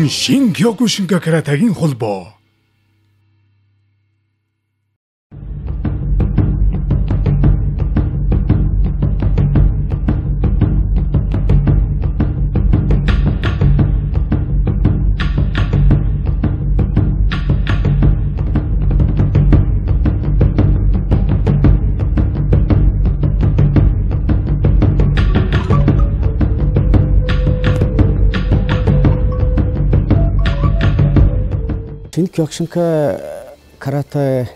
Shin Kyokushinkai каратегийн холбоо. Shin Kyokushinkai карате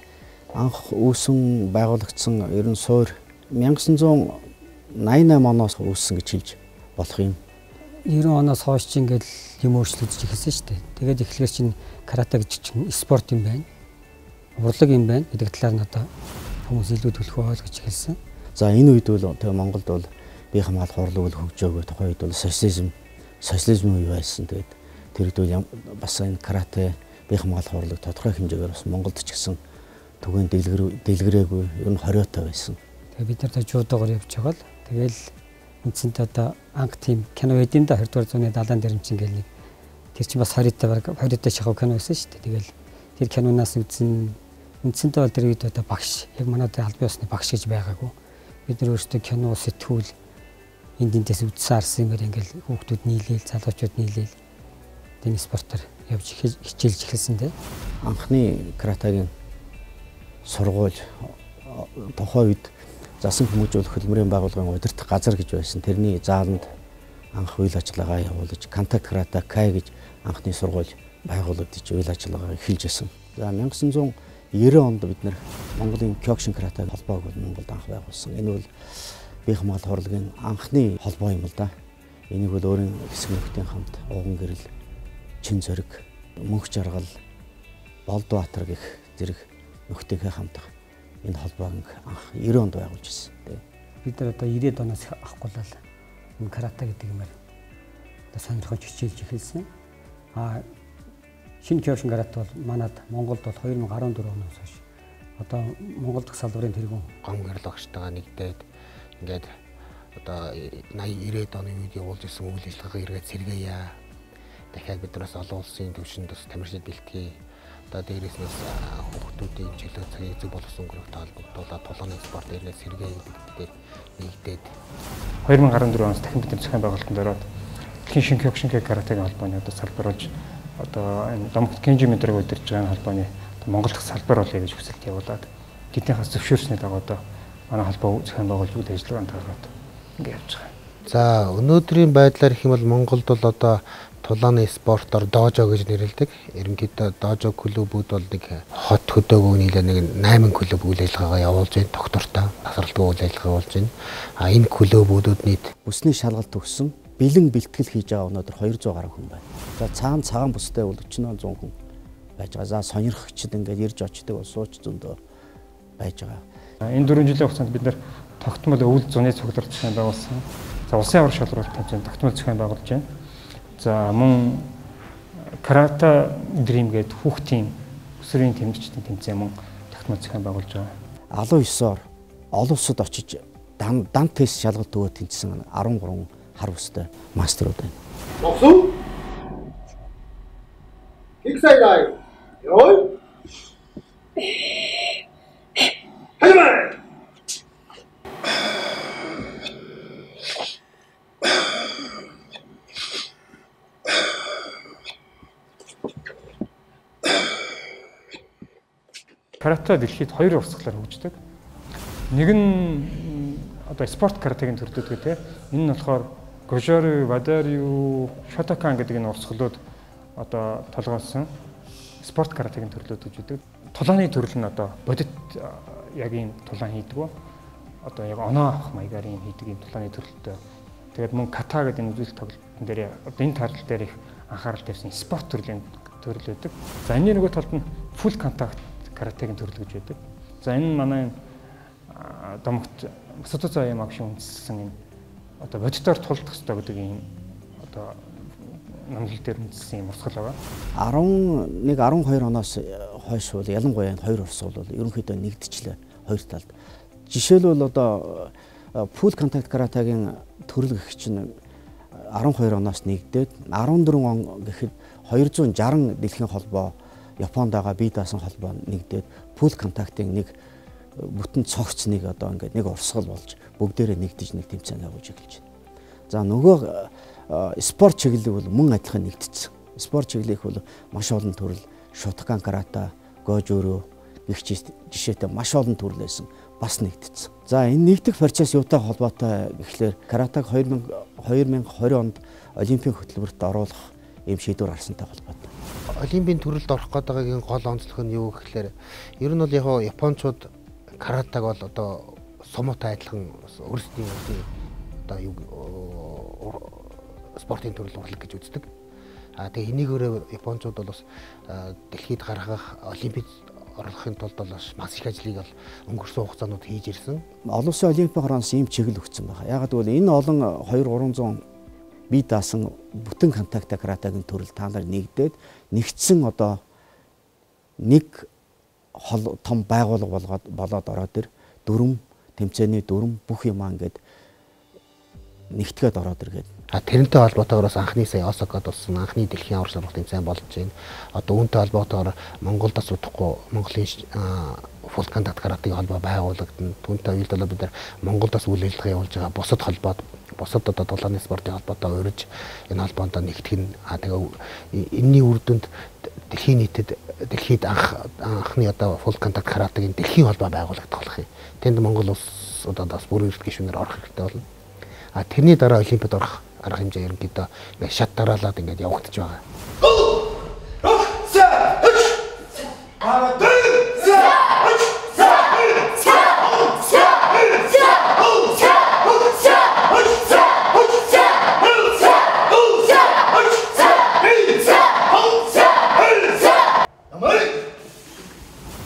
анх үүсэн байгуулагдсан ер нь суур 1988 оноос үүссэн гэж хэлж болох юм. 90 оноос хойш ч ингээл юм өөрчлөгдөж эхэлсэн шүү дээ. Тэгээд эхлэхээр чинь карате гэж чинь спорт юм байна. Урлаг юм байна гэдэг талаар нь одоо хүмүүс илүү төлөвлөгөө ойлгож эхэлсэн. За энэ үед бол тэгээ Монголд бол бие хамгаалах урлаг үл хөгжөөгөө тухайн үед бол социализм үе байсан. Тэгээд тэр үед бол бас энэ карате бие хамгаалах урлаг тодорхой хэмжээгээр бас Монголд ч гэсэн түгээн дэлгэрээгүй ер нь 20-той байсан. Тэгээ бид нар жуудоогоор явж байгаа л тэгэл үндсэндээ одоо анх тийм кино эдийн да 20-р зууны далайн дэрэмчин гэл нэг тэр чинь бас 20-той шахав кино байсан шүү дээ. Тэгэл тэр кинонаас үзсэн үндсэндээ бол тэр үед одоо багш яг манай албан ёсны багш гэж байгаагүй. Бид нар өөрсдөө кино сэтгүүл энд энтэс үзсэн арсан юмэр ингээл хүүхдүүд нийлээл залуучууд нийлээл тэний спортоор явж хичээлж эхэлсэн дээ. Анхны каратегийн сургууль тухайн үед засан хүмүүжүүлэх хөдөлмөрийн байгууллагын удирдах газар гэж байсан. Тэрний зааланд анх үйл ажиллагаа явуулж контакт карате Кай гэж анхны сургууль байгуулагдаж үйл ажиллагаа эхэлж байсан. За 1990 онд бид нэр Монголын Kyokushin карате холбоог Монголд анх байгуулсан. Энэ бол бие хамгаалах урлагийн анхны холбоо юм л да. Энийг бол өөрийн хэсэг нөхдийн хамт уган гэрэл, Чин Зориг, Мөнх Жаргал, Болдбаатар гэх зэрэг нөхдийнхээ хамтах энэ холбоог анх 90 онд байгуулж ирсэн. Бид нар одоо 90-ад оноос авахгүй л энэ карате гэдэг юмар одоо сонирхож хичээлж эхэлсэн. Shin Kyokushin карате бол манад Монголд бол 2014 оноос хойш одоо Монгол дахь салбарын тэргүүн гом гэрэл багштайгаа нэгдээд ингээд одоо 80-90-ад оны үед явуулж ирсэн үйл ажиллагаагаа эргээд сэргээе. Дахиад биднээс олон улсын түвшинд бас тамирчид бэлтгэе. Одоо дээрээс нь хүүхдүүдийн чөлөө цагийг зөв болгосон өнгөрөх толгойд толооны спорт эргээд сэргээ гэдэг нэгдээд 2014 оноос дахин бид зохион байгуулалтанд ороод Shin Kyokushinkai каратегийн холбооны одоо салбарлуулж одоо энэ Домогт Кенжи мэдрэг удирж байгаа холбооны Монгол дахь салбарлуулъя гэж хүсэлт явуулаад тэднийхээс зөвшөөрсний дагуу одоо манай холбоо зохион байгуулж үйл ажиллагаанд ороод ингэ явж байгаа. За өнөөдрийн байдлаар их юм бол Монголд бол одоо тулааны спортоор дожо гэж нэрлэдэг. Ерөнхийдөө дожо клубүүд бол нэг хот хөдөөгөө нийлээ нэг 8 клуб үйл ажиллагаагаа явуулж байна. Доктортой тасралтгүй үйл ажиллагаа болж байна. Энэ клубүүдүүд нийт бүсний шалгалт өгсөн бэлэн бэлтгэл хийж байгаа өнөөдөр 200 гаруй хүн байна. За цаана цагаан бүстэй бол 40-100 хүн байж байгаа. За сонирхогчд ингээд ирж очдөг бол сууч зөндөө байж байгаа. Энэ 4 жилийн хугацаанд бид нар тогтмол өвөл зуны цуглар зохион байгуулсан. За улсын аврах шалралт хэмжээнд тогтмол зохион байгуулж байна. За мөн карате дрим гэдэг хүүхдийн өсвөрийн тэмцэгчдийн тэмцээн мөн тогтмол зохион байгуулж байгаа. Алуу 9-оор олон улсад очиж дан тест шалгалт өгөө тэнцсэн 13 хар бүстэй мастерууд байна. Боксу. Киксайдай. Йой. Хайма. Карате дэлхийд 2 урсгалаар хөгждөг. Нэг нь одоо спорт каратегийн төрлүүд гэдэг. Энэ нь болохоор Гожорю, Вадарю, Шотокан гэдэг энэ урсгалууд одоо толгойлсон спорт каратегийн төрлүүд гэж үүдэг. Тулааны төрөл нь одоо бодит яг ийм тулаан хийдэг. Одоо яг оноо авах маягаар ийм хийдэг ийм тулааны төрөлтэй. Тэгээд мөн ката гэдэг энэ үзүүлэлт тоглолтын дээр одоо энэ тал дээр их анхаарал тавьсан спорт төрлийн төрөл үүдэг. За энэ нөгөө талд нь full contact каратегийн төрөл гэж байдаг. За энэ манай Домогт Масатоза Ямагши үндэслэн энэ одоо бодитоор тулдах хэрэгтэй гэдэг ийм одоо намлал дээр үндэслэн юм урсгал байгаа. 11-12 оноос хойш бол ялангуяа энэ 2 урсгал бол ерөнхийдөө нэгдчихлээ хоёр талд. Жишээлбэл одоо full contact каратегийн төрөл гэх чинь 12 оноос нэгдээд 14 он гэхэд 260 дэлхийн холбоо Японд байгаа бие даасан холбоо нэгдээд пул контактын нэг бүтэн цогц нэг одоо ингээд нэг урсгал болж бүгдээрээ нэгдэж нэг тэмцээн явуулж эхэлж байна. За нөгөө спорт чиглэлийг бол мөн адилхан нэгдсэн. Спорт чиглэлийг бол маш олон төрөл шотокан карате, гожүрөө гэх жишээтэй маш олон төрөл байсан бас нэгдсэн. За энэ нэгдэх процесс юутай холбоотой гэхлээр каратег 2020 онд Олимпийн хөтөлбөрт оруулах ийм шийдвэр гарсантай холбоотой. Олимпийн төрөлд орох гэдгийн гол онцлог нь юу гэхээр ер нь бол яг японочууд каратег бол одоо сумутай адилхан өөрсдийн одоо юу спортын төрөл урлаг гэж үздэг. Тэгээ энийгээр японочууд бол бас дэлхийд гаргах олимпиад орлохын тулд бол маш их ажлыг өнгөрсөн хугацаанууд хийж ирсэн. Олон улсын олимпийн хороноос ийм чиглэл өгсөн байна. Ягаад гэвэл энэ олон 200-300 бие даасан бүтэн контакт каратегийн төрөл та нар нэгдээд нэгдсэн одоо нэг том байгууллага болоод ороод ир дүрм тэмцээний дүрм бүх юм ингээд нэгтгээд ороод иргээд. Тэрнтэй холбоотойгоор анхны сая Осакад болсон анхны дэлхийн аврал сургалт тэмцээн болж байна. Одоо үүнтэй холбоотойгоор Монголд бас удахгүй Монголын фул контакт каратегийн холбоо байгуулагдана. Түүнтэй уялдаа бид нар Монголд бас үйл ажиллагаа явуулж байгаа бусад холбоод бусад одоо дулааны спортын холбоотой урьж энэ холбоонд нэгтгэх нь тэгээ энэний үр дүнд дэлхийн нийтэд дэлхийд анхны одоо фул контакт каратегийн дэлхийн холбоо байгуулагдах болох юм. Тэнд Монгол улс одоо бас бүрэн эрт гишүүнээр орох хэрэгтэй болно. Тэрний дараа олимпиад орох арга хэмжээ ерөнхийдөө шат дараалаад ингээд явагдаж байгаа.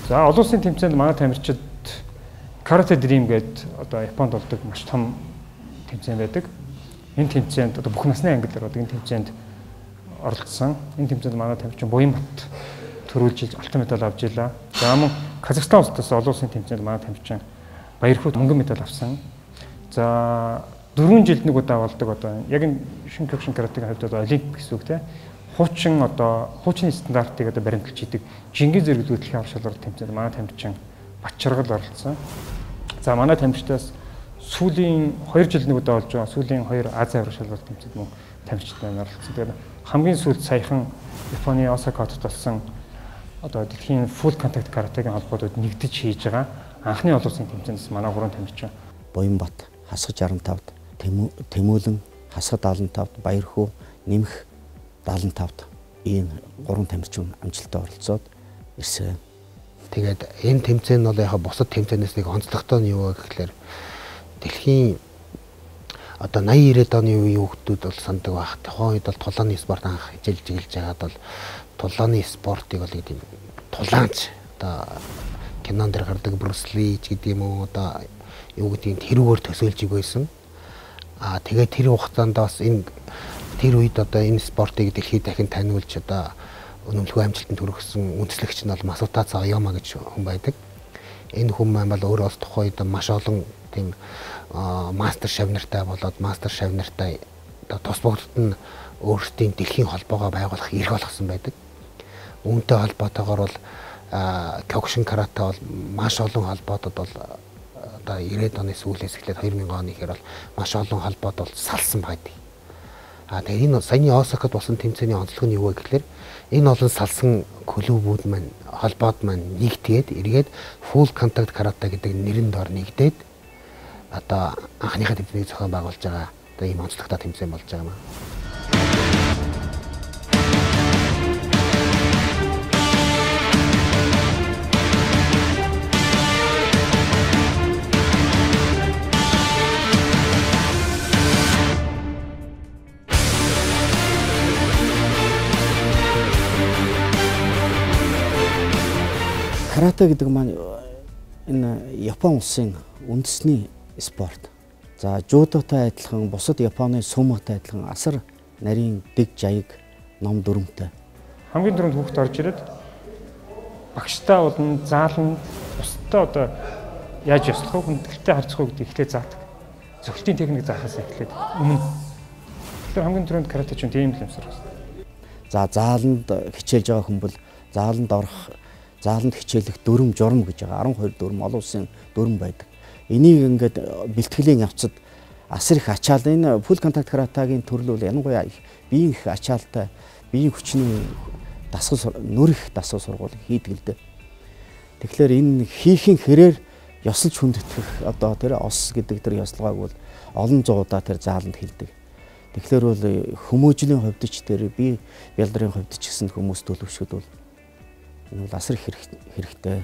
За олон улсын тэмцээнд манай тамирчид Karate Dream гэдэг одоо Японд болдог маш том тэмцээн байдаг. Энэ тэмцээнд одоо бүх насны ангиллар одоо энэ тэмцээнд оролцсон. Энэ тэмцээнд манай тамирчин Буянбат төрүүлж алтан медаль авч ийлээ. За мөн Казахстан улсаас олон улсын тэмцээнд манай тамирчин Баярхууд мөнгөн медаль авсан. За 4 жилд нэг удаа болдог одоо яг энэ Шинкёкшин каратегийн хувьд одоо олимпик гэсэн үг тийм. Хуучны стандартыг одоо баримталж идэг жингийн зэрэглүүд дэлхийн аврал шалралт тэмцээнд манай тамирчин Батчаргал оролцсон. За манай тамирчдаас сүүлийн 2 жил нэг удаа болж байгаа сүүлийн 2 Азийн аврал шалралт тэмцээнд мөн тамирчид оролцсон. Тэгээд хамгийн сүүлд саяхан Японы Осакад болсон одоо дэлхийн фул контакт каратегийн холбоодод нэгдэж хийж байгаа анхны олон улсын тэмцээнээс манай 3 тамирчин Буянбат хасгаж 65-д, Тэмүүлэн хасгад 75-д, Баярхуу нэмэх 75-д ийм 3 тамирчин амжилттай оролцоод ирсэн. Тэгээд энэ тэмцээн нь бол яг бусад тэмцээнээс нэг онцлогтой нь юу вэ гэхээр дэлхийн одоо 80-90-ад оны үеийн хүүхдүүд бол сандаг байх. Тухайн үед бол тулааны спорт анх хичээлж байгаад бол тулааны спортыг бол гэдэг юм тулаанч одоо кинон дээр гардаг Брюс Ли ч гэдэг юм уу одоо юу гэдгийг тэрүүгээр төсөөлж игсэн. Тэгээд тэр хугацаанд бас энэ тэр үед одоо энэ спортыг дэлхийд дахин таниулж одоо өнөмлгүй амжилтанд хүргэсэн үндэслэгч нь бол Масутацу Аяма гэж хүн байдаг. Энэ хүн маань бол өөрөө бас тухайн үед маш олон тийм мастер шавнартай болоод мастер шавнартай одоо тус бүгдд нь өөрсдийн дэлхийн холбоогоо байгуулах эрх олгосон байдаг. Үүнтэй холбоотойгоор бол Кёкшин карате бол маш олон холбоотод бол одоо 90-ад оны сүүлээс эхлээд 2000 оны ихэр бол маш олон холбоод бол салсан байдаг. Тэгээ энэ саяны Осакад болсон тэмцээний онцлог нь юу вэ гэхээр энэ олон салсан клубүүд маань холбоод маань нэгтгээд эргээд full contact karate гэдэг нэрэн дор нэгдээд одоо анхныхаа тэмцээнийг зохион байгуулж байгаа. Одоо ийм онцлогтой тэмцээн болж байгаа юм. Карате гэдэг маань энэ Япон улсын үндэсний спорт. За жудотой адилхан бусад Японы сумотой адилхан асар нарийн дэг жаяг ном дүрмтэй. Хамгийн түрүүнд хүүхд орж ирээд багштай болон заалан бусдаа одоо яаж яслах вэ? Хүндэтгэлтэй харьцах уу гэдэг ихлээр заадаг. Зөвхөлтийн техник заахаас эхлээд өмнө Тэгэхээр хамгийн түрүүнд карате чинь тийм л юмсар байна. За зааланд хичээлж байгаа хүн бол зааланд орох, зааланд хичээлэх дүрм журам гэж байгаа 12 дүрм олон улсын дүрм байдаг. Энийг ингээд бэлтгэлийн явцад асар их ачаал энэ full contact каратагийн төрөл бол янангуяа их биеийн их ачаалтай, биеийн хүчний нөр их дасгал сургууль хийдэг л дээ. Тэгэхээр энэ хийхин хэрээр ёсолж хүндэтгэх одоо тэр ос гэдэг тэр ёслогоог бол олон зуудаа тэр зааланд хилдэг. Тэгэхээр бол хүмүүжлийн хувьд ч тэр бие бялдрын хувьд ч гэсэн хүмүүс төлөвшөд бол энэ бол асар их хэрэгтэй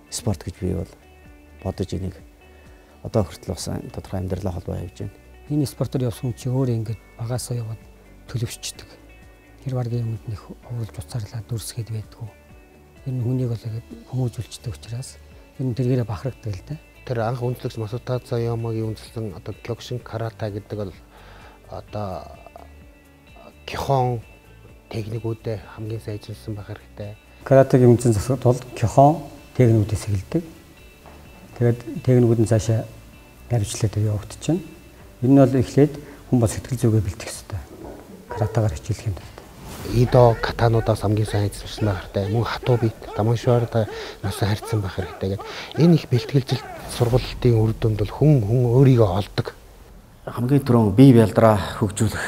спорт гэж би бол бодож энийг одоо хүртэл бас тодорхой амьдралаа холбоо явж байна. Энэ спортоор явсан хүн чи өөрөө ингээд багасаа яваад төлөвшчдөг. Тэр баргийн юмд нэг уулж уцаарлаа дүрсгээд байдгүй. Тэр хүнийг бол хүмүүжүүлчдэг учраас ер нь тэргээрээ бахархдаг л да. Тэр анх үндэслэгч Масутаа Цаяамагийн үндэслэн одоо Кёкшин карата гэдэг бол одоо кихон техникүүдэд хамгийн сайжирсан байх хэрэгтэй. Каратегийн үндсэн засагт бол кихон техникүүдээс эхэлдэг. Тэгээд техникүүд нь цаашаа ярилцлаад явагдчихна. Энэ нь бол эхлээд хүн бол сэтгэл зүгээ бэлтгэх хэрэгтэй. Каратагаар хичээлэх юм даа. Идо катануудаас хамгийн сайн эзэмшсэн байх хэрэгтэй. Мөн хатуу бит, даманшвар нас харьцсан байх хэрэгтэй гэдэг. Энэ их бэлтгэлжил сургалтын үр дүнд бол хүн өөрийгөө олдог. Хамгийн түрүүн бие бялдраа хөгжүүлэх.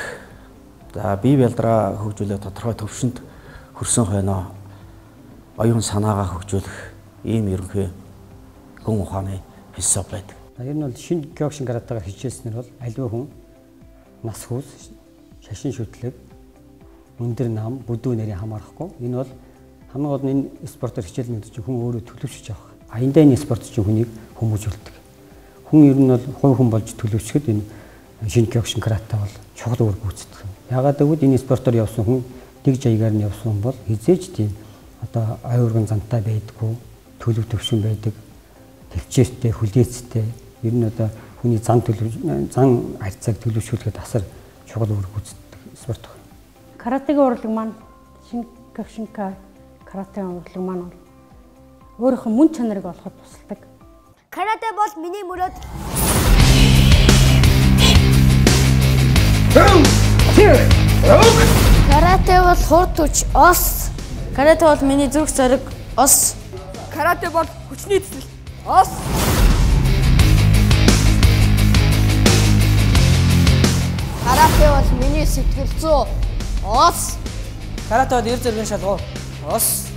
За бие бялдраа хөгжүүлэх тодорхой төвшөнд хүрсэн хойноо оюун санаагаа хөгжүүлэх ийм ерөнхий хүн ухааны философи байдаг. Энэ нь бол шинэ Кёкшин каратагаар хичээснээр бол аливаа хүн нас хүс, шашин шүтлэг, өндөр нам, бүдүү нэрийн хамаарахгүй. Энэ бол хамгийн гол нь энэ спортоор хичээлнүүд чинь хүн өөрөө төлөвшөж авах. Аяндаа энэ спорт чинь хүнийг хүмүүжүүлдэг. Хүн ер нь бол хувь хүн болж төлөвшөхөд энэ шинэ Кёкшин карата бол чухал үүрэг гүйцэтгэх юм. Яагаад гэвэл энэ спортоор явсан хүн дэг жаягаар нь явсан хүн бол хизээж тийм одоо ой урган зантай байдаггүй, төлөв төвшин байдаг, төвчээстэй, хүлээцтэй. Ер нь одоо хүний зан харьцааг төлөвшүүлэхэд асар чухал үүрэг гүйцэтгэх спорт байна. Каратегийн урлаг маань шинэ Кёкшин каратегийн урлаг маань бол өөрийнхөө мөн чанарыг олоход тусалдаг. Карате бол миний мөрөөд. Карате бол хурд хүч ос. Карате бол миний зүрх зориг ос. Карате бол хүчний төсөл ос. Карате бол миний сэтгэл зүй ос. Карате бол эр зэргийн шалгуу ос.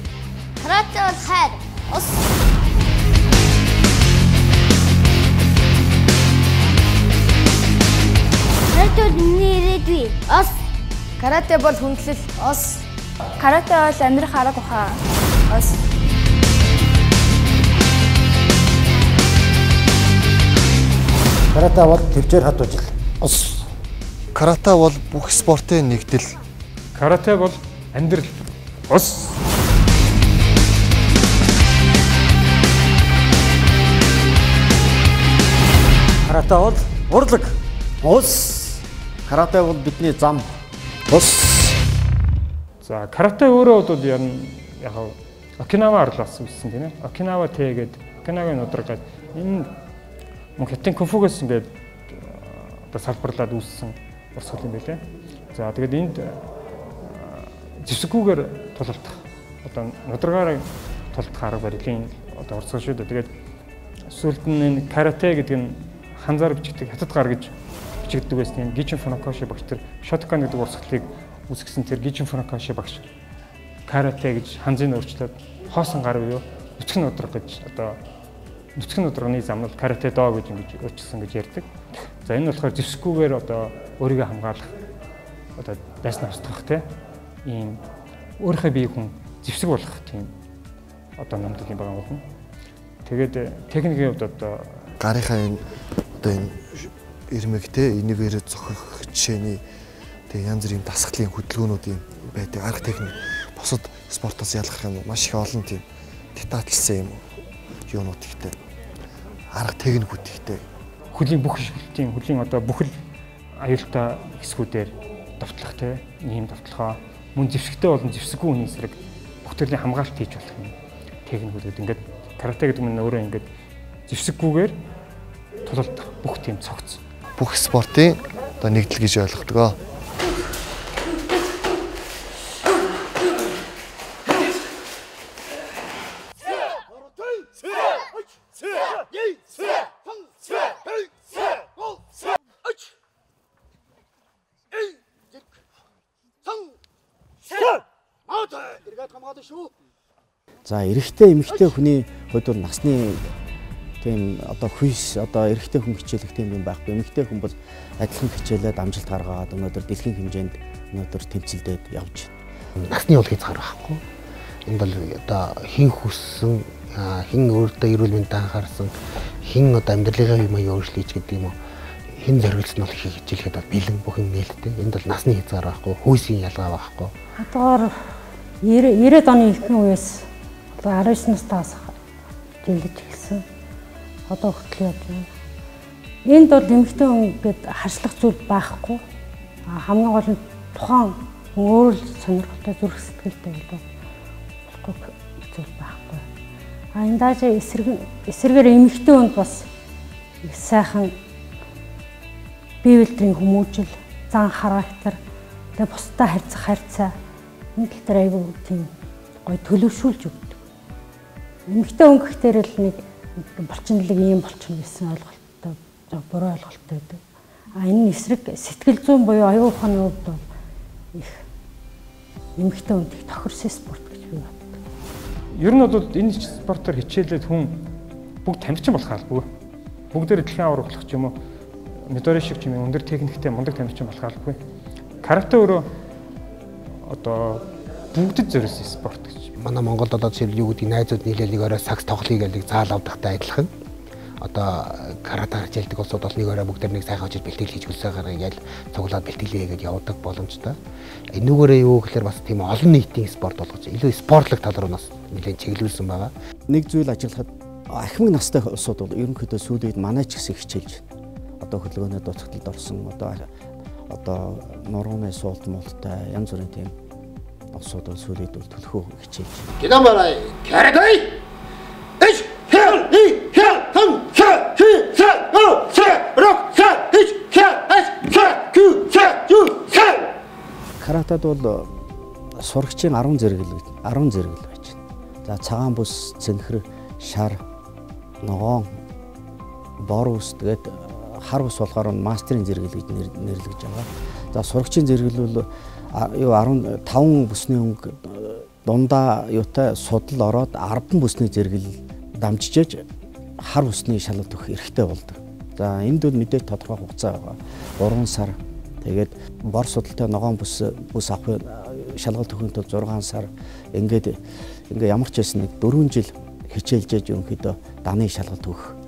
Карате бол хайр ос. Карате бол миний ирээдүй ос. Карате бол хүндлэл ос. Карате бол амьдрах арга ухаан ос. Карате бол төвчээр хадуужил ос. Карате бол бүх спортын нэгдэл. Карате бол амьдрал ос. Карате бол урлаг ос. Карате бол бидний зам ос. За карате өөрөө бол яг Окинава арлаас үүссэн тийм ээ. Окинава тэгээд Окинавын нудраг энэ мөн хятадын кунфугээс ингээд одоо салбарлаад үүссэн урсгал юм байлээ. За тэгээд энд зэвсэггүйгээр тулалдах одоо нудрагаараа тулалдах арга барилын одоо урсгал шүү дээ. Тэгээд сүүлд нь энэ карате гэдэг нь ханзаар бичигдэх хятад гар гэж бичигддэг байсан юм. Гичин Фунакаши багш тэр Шотокан гэдэг урсгалыг үүсгэсэн тэр Гичин Фунакаши багш карате гэж ханзын өөрчлөөд хоосон гар буюу нүцгэн нудраг гэж одоо нүцгэн нудрагны замнал карате доо гэж ингэж өөрчилсөн гэж ярьдаг. За энэ болохоор зэвсэггүйгээр одоо өөрийгөө хамгаалах одоо дайснаа устгах тийм өөрийнхөө биеийг хүн зэвсэг болгох тийм одоо намдаг юм байгаа юм. Тэгээд техникийн хувьд одоо Гарынхаа энэ одоо энэ ирмэгтэй энийгээр зохих жишээний тэг янз бүрийн дасгалын хөдөлгөөнүүд юм байдаг. Арга техник бусад спортоос ялгах юм маш их олон тийм детальсан юм юунууд ихтэй. Арга техникүүд ихтэй. Хөлийн бүх шилтийн хөлийн одоо бүхэл аюултай хэсгүүдээр давтлах ийм давтлахаа мөн зэвсэгтэй болон зэвсэггүй хүний эсрэг бүх төрлийн хамгаалалт хийж болох юм техникүүд ингээд карате гэдэг нь өөрөө ингээд зэвсэггүйгээр тулалдах бүх тийм цогц. Бүх спортын одоо нэгдэл гэж ойлгодог. За эрэгтэй эмэгтэй хүний хувьд бол насны тийм одоо хүйс одоо эрэгтэй хүн хичээлэх тийм юм байхгүй. Эмэгтэй хүн бол адилхан хичээлээд амжилт гаргаад өнөөдөр дэлхийн хэмжээнд өнөөдөр тэмцэлдээд явж байна. Насны бол хязгаар байхгүй. Энд бол одоо хин хүссэн, хин өөртөө эрүүл мэндэд анхаарсан, хин одоо амьдралынхаа юм өөрчлөж гэдэг юм уу. Хин зориулсан бол их хичээлэхэд бол бэлэн бүх юм нээлттэй. Энд бол насны хязгаар байхгүй, хүйсийн ялгаа байхгүй. Одоогоор 90-ад оны ихэнх үеэс 19 настаас хичээлж эхэлсэн. Одоо хүртэл явж байна. Энд бол эмэгтэй хүн гээд харшлах зүйл байхгүй. Хамгийн гол нь тухайн өөр л сонирхолтой зүрх сэтгэлтэй болохгүй зүйл байхгүй. Энэ дааж эсрэгээр эмэгтэй хүнд бас их сайхан бие биедрийн хүмүүжил, зан характер, тэгээ бусдад харьцах харьцаа энэ тал дээр айгүй тийм гоё төлөвшүүлж өгдөг. Эмэгтэй хүн гэхээр л нэг булчинлэг ийм болчихно гэсэн ойлголттой, буруу ойлголттой байдаг. Энэ эсрэг сэтгэл зүйн буюу аюул ухааны хувьд бол их эмэгтэй хүнд их тохирсон спорт гэж би боддог. Ер нь бол энэ спортоор хичээлээд хүн бүгд тамирчин болох албагүй. Бүгдээр дэлхийн авар болох ч юм уу, Мидори шиг ч юм өндөр техниктэй мундаг тамирчин болох албагүй. Карате өөрөө одоо бүгдэд зориулсан спорт гэж. Манай Монголд одоо жишээл юу гэдэг найзууд нийлээл нэг орой сакс тоглоё гэдэг заал авдагтай адилхан. Одоо карате хичээлдэг улсууд бол нэг орой бүгдээр нэг сайхан очиж бэлтгэл хийж хөлсөө гаргая гэж цуглаад бэлтгэлээ гэж явдаг боломжтой. Энүүгээрээ юу гэхээр бас тийм олон нийтийн спорт болгож илүү спортлог тал руу нас нэлээд чиглүүлсэн байгаа. Нэг зүйл ажиллахад ахмад настай улсууд бол ерөнхийдөө сүүлийн үед манай ч гэсэн хичээлж байна. Одоо хөдөлгөөний дуцагталд орсон одоо нурууны суулт молтой янз бүрийн тийм улсууд бол сүүлийн үед бол төлхөө хичээлж байна. Гинамарай каратай. Эш хэл и хэл хан ха хи ха о ха рок ха эш ха эш ха ку ха ю ха. Каратад бол сурагчийн 10 зэрэг байж байна. За цагаан бүс, цэнхэр, шар, ногоон, бор ус тэгээд хар ус болохоор мастерын зэрэгэл гэж нэрлэгдэж байгаа. За сурагчийн зэрэгэл бол 15 бүсний өнгө дундаа юутай судал ороод 10 бүсний зэрэгэл дамжижээж хар усны шалгалт өгөх эрхтэй болдог. За энд бол мэдээж тодорхой хугацаа байгаа. 3 сар. Тэгээд бор судалтай ногоон бүс авах шалгалт өгөхөнд 6 сар. Ингээд ямар ч байсан нэг 4 жил хичээлжээж ерөнхийдөө даны шалгалт өгөх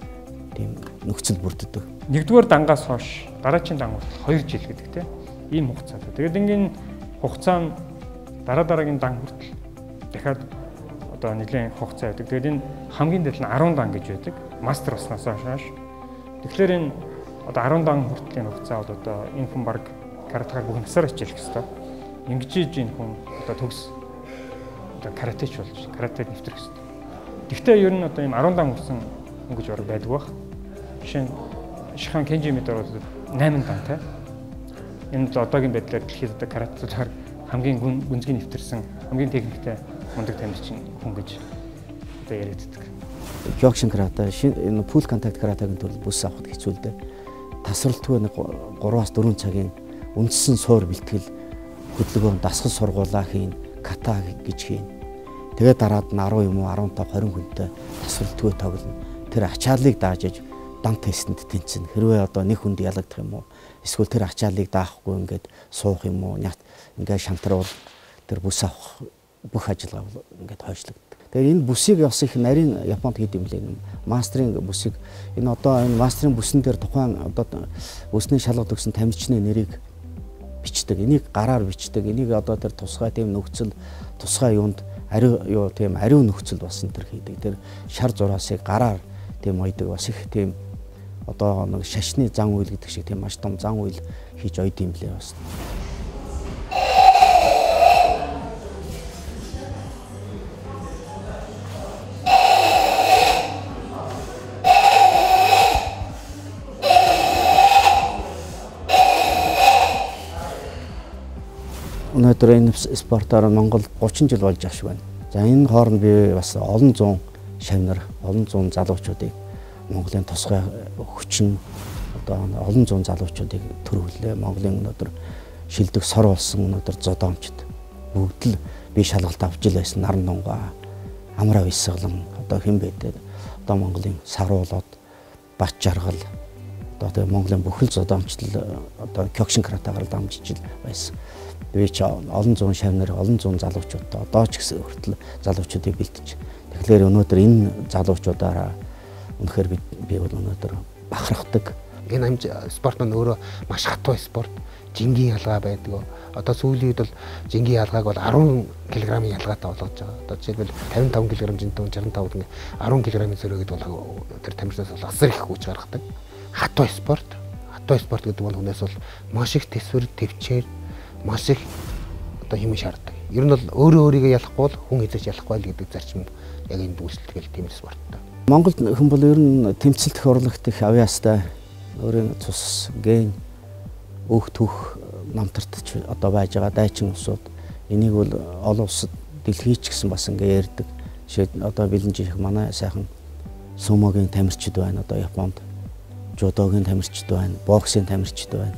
тийм нөхцөл бүрддэг. Нэгдүгээр дангаас хойш дараагийн дан хүртэл 2 жил гэдэг тийм ийм хугацаатай. Тэгээд ингээд хугацаа нь дараагийн дан хүртэл дахиад одоо нэлийн хугацаа байдаг. Тэгээд энэ хамгийн дээд нь 10 дан гэж байдаг. Мастер болсноос хойш. Тэгэхээр энэ одоо 10 дан хүртлийн хугацаа бол одоо энэ хүн баг каратегаар бүх насаар хичээлэх ёстой. Ингэж энэ хүн одоо төгс одоо каратэч болж каратед нэвтрэх ёстой. Гэхдээ ер нь одоо ийм 10 дан хүрсэн хүн гэж орог байдаг баг. Жишээ нь Шихан Кенжи Мидор бол 8 дантай. Энэ л одоогийн байдлаар дэлхийд одоо каратегаар хамгийн гүнзгий нэвтэрсэн, хамгийн техниктэй мундаг тамирчин хүн гэж одоо яриаддаг. Кёкшин карате, энэ пул контакт каратегийн тул бүс авахд хэцүү л дээ. Тасралтгүй нэг 3-4 цагийн үндсэн суур бэлтгэл хөдөлгөөн дасгал сургуулаа хийн, ката гэж хийн. Тэгээд дараад нь 10 юм уу 15 20 хүнтэй тасралтгүй тоглоно. Тэр ачааллыг дааж иж дан тестэнд тэнцэн. Хэрвээ одоо нэг хүнд ялагдах юм уу? Эсвэл тэр ачааллыг даахгүй ингээд суух юм уу? Ингээд шантраул тэр бүс авах бүх ажиллагаа ингээд хойшлогддог. Тэгээд энэ бүсийг бас их нарийн Японд хийд юм лээ. Мастерын бүсийг энэ мастерын бүсэн дээр тухайн одоо бүсний шалгалт өгсөн тамирчны нэрийг бичдэг. Энийг гараар бичдэг. Энийг одоо тэр тусгай тийм нөхцөл тусгай юунд ариун нөхцөл бас энэ төр хийдэг. Тэр шар зураасыг гараар тийм ойдаг бас их тийм одоо нэг шашны зан үйл гэдэг шиг тийм маш том зан үйл хийж ойд юм лээ бас. Өнөөдөр энэ спортоор Монгол 30 жил болж ах шиг байна. За энэ хооронд би бас олон зуун шавнар, олон зуун залуучуудыг Монголын тусгай хүчин одоо олон зуун залуучуудыг төрүүлээ. Монголын өнөөдөр шилдэг сор болсон өнөөдөр зодоомчд бүгд л би шалгалт авч ил байсан наран дунгаа амраа висгалан одоо хэн бэдэ одоо Монголын саруулууд Бач жаргал одоо Монголын бүхэл зодоомчлол одоо Кёкшин каратагаар дамжиж байсан. Би ч олон зуун шавнар олон зуун залуучуудтай одоо ч гэсэн хүртэл залуучуудыг бэлтэж. Тэгэхээр өнөөдөр энэ залуучуудаараа үнэхээр би бол өнөөдөр бахархдаг. Энэ амж спорт маань өөрөө маш хатуу спорт. Жингийн ялгаа байдаг. Одоо сүүлийн үед бол жингийн ялгааг бол 10 кг-ийн ялгаатай болгож байгаа. Одоо жишээлбэл 55 кг жинтэн 65 гэнэ 10 кг-ийн зөрөөд бол тэр тамирчнаас бол асар их хүч гаргадаг. Хатуу спорт. Хатуу спорт гэдэг нь хүнээс бол маш их төсвөр төвчээр маш их одоо хэмжээ шаарддаг. Ер нь бол өөрийгөө ялахгүй бол хүн хэзээ ч ялахгүй л гэдэг зарчим яг энэ дүүсэлтгэл тийм спорттой. Монголд хүн бол ер нь тэмцэлт хорлогт их авьяастай өөрийн цус ген өөх түүх намтартч одоо байж байгаа дайчин улсууд энийг бол олон улсад дэлхий ч гэсэн бас ингээ ярьдаг. Жишээд одоо бэлэнж их манай сайхан сумогийн тамирчид байна. Одоо Японд жудогийн тамирчид байна, боксийн тамирчид байна.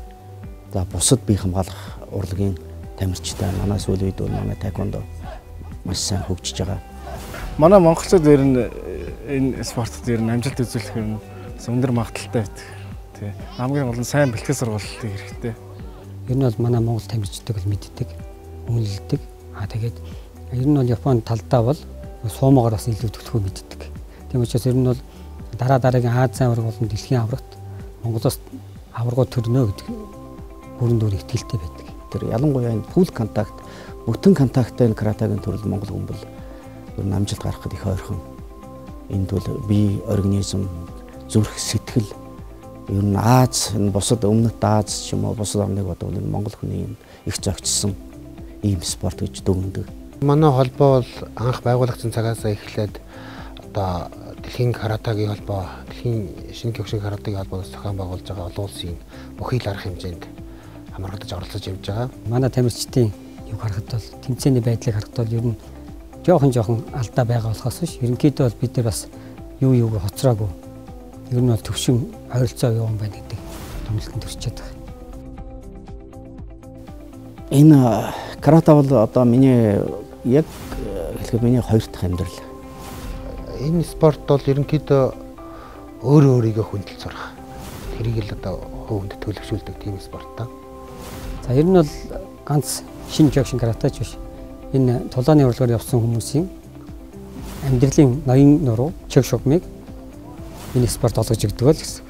За бусад бие хамгаалах урлагийн тамирчид байна. Манай сүүлийн үед бол манай таеквондо маш сайн хөгжиж байгаа. Манай монголчууд ер нь энэ спортод ер нь амжилт үзүүлэх юм өндөр магадaltaй байдаг. Тий. Хамгийн гол нь сайн бэлтгэл сургалтыг хэрэгтэй. Ер нь бол манай монгол тамирчдыг бол мэддэг, үнэлдэг. Тэгээд ер нь бол Японы талдаа бол суумоогоор бас илүү төлхөө мэддэг. Тийм учраас ер нь бол дараагийн Азийн аварга болон дэлхийн аврагт Монголоос аваргууд төрнө гэдэг бүрэн дүр ихтгэлтэй байдаг. Тэр ялангуяа энэ пул контакт, бүтэн контакттай энэ каратагийн төрөл монгол хүн бол ер нь амжилт гаргахад их ойрхон. Энд бол бие организм, зүрх сэтгэл ер нь Аз энэ бусад өмнөд Аз ч юм уу бусад орныг бодвол энэ монгол хүний их зохицсон ийм спорт гэж дүгнэдэг. Манай холбоо бол анх байгуулагдсан цагаас эхлээд одоо дэлхийн каратагийн холбоо, дэлхийн шинэ Кёкшин каратагийн холбоос зохион байгуулж байгаа олон улсын бүхий л арга хэмжээнд хамрагдаж оролцож явж байгаа. Манай тамирчдын юу харахад бол тэмцээний байдлыг харахад бол ер нь жоохон алдаа байгаа болохоос биш. Ерөнхийдөө бол бид нар бас юуг хоцроогүй. Ер нь бол төвшин ойролцоо явсан байна гэдэг томилтон төрчээд байгаа. Энэ карата бол одоо миний яг хэлэхэд миний хоёр дахь амьдрал. Энэ спорт бол ерөнхийдөө өөрийгөө хүндэл сурах. Тэрийг л одоо хувьд төлөвшүүлдэг тийм спорт та. За ер нь бол ганц шинэ Кёкшин каратач биш. Энэ тулааны урлагаар явсан хүмүүсийн амьдралын ноён нуруу чөг шугмыг энэ спорт олгож өгдөг л гэсэн.